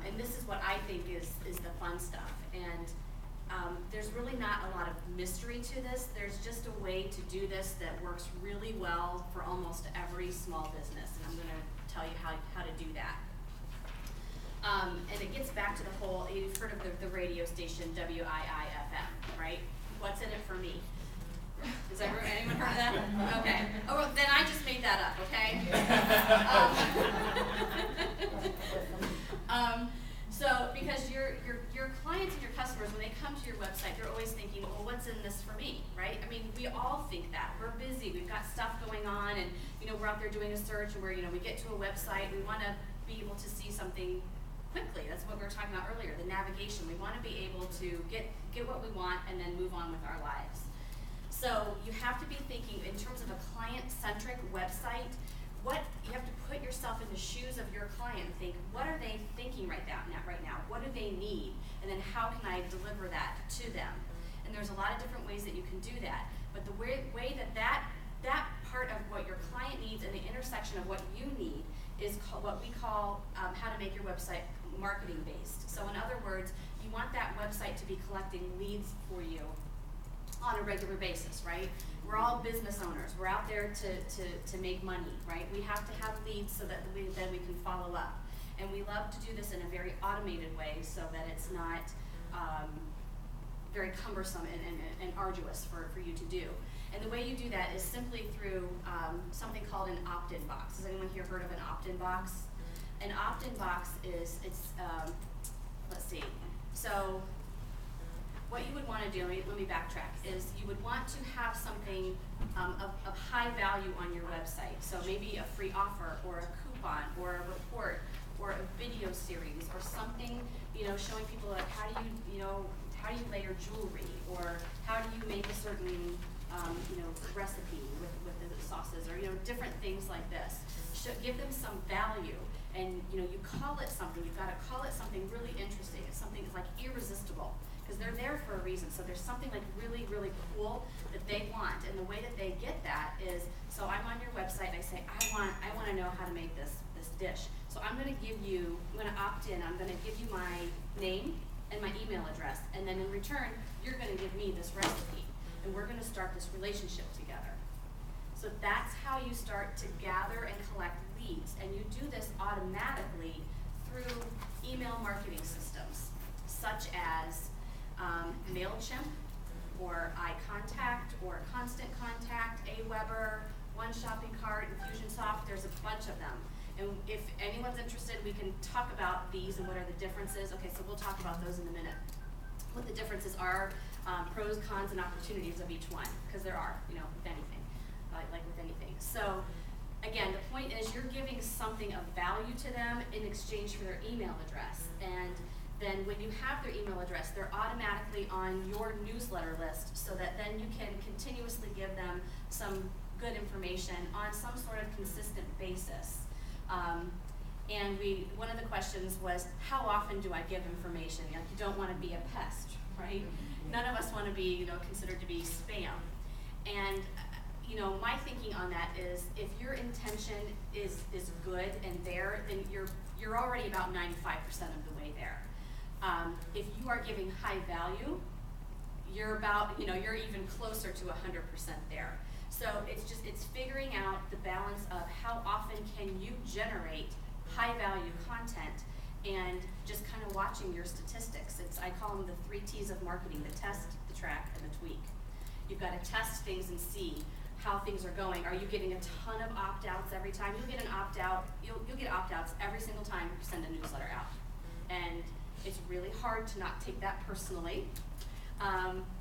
And this is what I think is the fun stuff. And there's really not a lot of mystery to this. There's just a way to do this that works really well for almost every small business. And I'm going to tell you how to do that. And it gets back to the whole, you've heard of the radio station WIIFM, right? What's in it for me? Has anyone heard of that? Okay. Oh, well, then I just made that up, okay? So because your clients and your customers, when they come to your website, they're always thinking, well, what's in this for me, right? I mean, we all think that. We're busy, we've got stuff going on, and we're out there doing a search, and we get to a website, we want to be able to see something quickly. That's what we were talking about earlier, the navigation. We want to be able to get what we want and then move on with our lives. So you have to be thinking in terms of a client-centric website. You have to put yourself in the shoes of your client and think, what are they thinking right now? What do they need? And then how can I deliver that to them? And there's a lot of different ways that you can do that. But the way that part of what your client needs and the intersection of what you need is what we call how to make your website marketing based. So in other words, you want that website to be collecting leads for you on a regular basis, right? We're all business owners. We're out there to make money, right? We have to have leads so that we can follow up. And we love to do this in a very automated way so that it's not very cumbersome and arduous for you to do. And the way you do that is simply through something called an opt-in box. Has anyone here heard of an opt-in box? An opt-in box is, let's see. So what you would want to do, let me backtrack, is you would want to have something of high value on your website. So maybe a free offer or a coupon or a report or a video series or something, showing people like how do you layer jewelry, or how do you make a certain recipe with the sauces, or different things like this. Give them some value, and you call it something. You've got to call it something really interesting. It's something that's like irresistible, because they're there for a reason. So there's something like really, really cool that they want, and the way that they get that is, so I'm on your website and I say, I want to know how to make this dish. So I'm going to opt in. I'm going to give you my name and my email address, and then in return, you're going to give me this recipe, and we're going to start this relationship together. So that's how you start to gather and collect leads, and you do this automatically through email marketing systems, such as MailChimp, or iContact, or Constant Contact, Aweber, One Shopping Cart, Infusionsoft. There's a bunch of them. And if anyone's interested, we can talk about these and what are the differences. Okay, so we'll talk about those in a minute. What the differences are, pros, cons, and opportunities of each one, because there are, with anything, like with anything. So again, the point is you're giving something of value to them in exchange for their email address. And then when you have their email address, they're automatically on your newsletter list, so that then you can continuously give them some good information on some sort of consistent basis. And one of the questions was, how often do I give information? You don't want to be a pest, right? None of us want to be, considered to be spam. And my thinking on that is, if your intention is good and there, then you're already about 95% of the way there. If you are giving high value, you're about, you're even closer to 100% there. So it's figuring out the balance of how often can you generate high value content, and just kind of watching your statistics. I call them the 3 T's of marketing: the test, the track, and the tweak. You've got to test things and see how things are going. Are you getting a ton of opt-outs every time? You'll get an opt-out. You'll get opt-outs every single time you send a newsletter out. And it's really hard to not take that personally.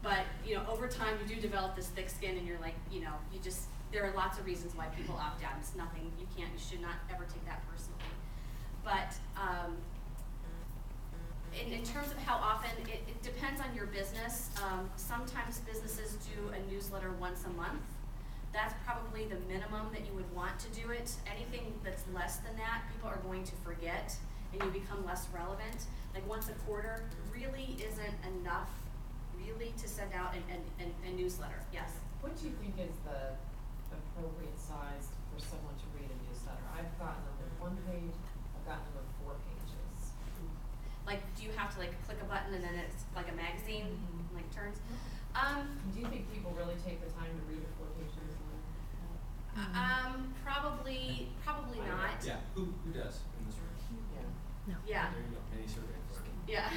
But over time you do develop this thick skin, and you're like, there are lots of reasons why people opt out. It's nothing, you should not ever take that personally. But in terms of how often, it depends on your business. Sometimes businesses do a newsletter once a month. That's probably the minimum that you would want to do it. Anything that's less than that, people are going to forget, and you become less relevant. Like once a quarter really isn't enough really to send out a newsletter. Yes? What do you think is the appropriate size for someone to read a newsletter? I've gotten them with 1 page, I've gotten them with 4 pages. like, do you have to like click a button and then it's like a magazine, Mhm. like turns? Do you think people really take the time to read a quotation? Probably not. Yeah, who does in this room? Yeah. Yeah, There you go, mini survey for you. yeah.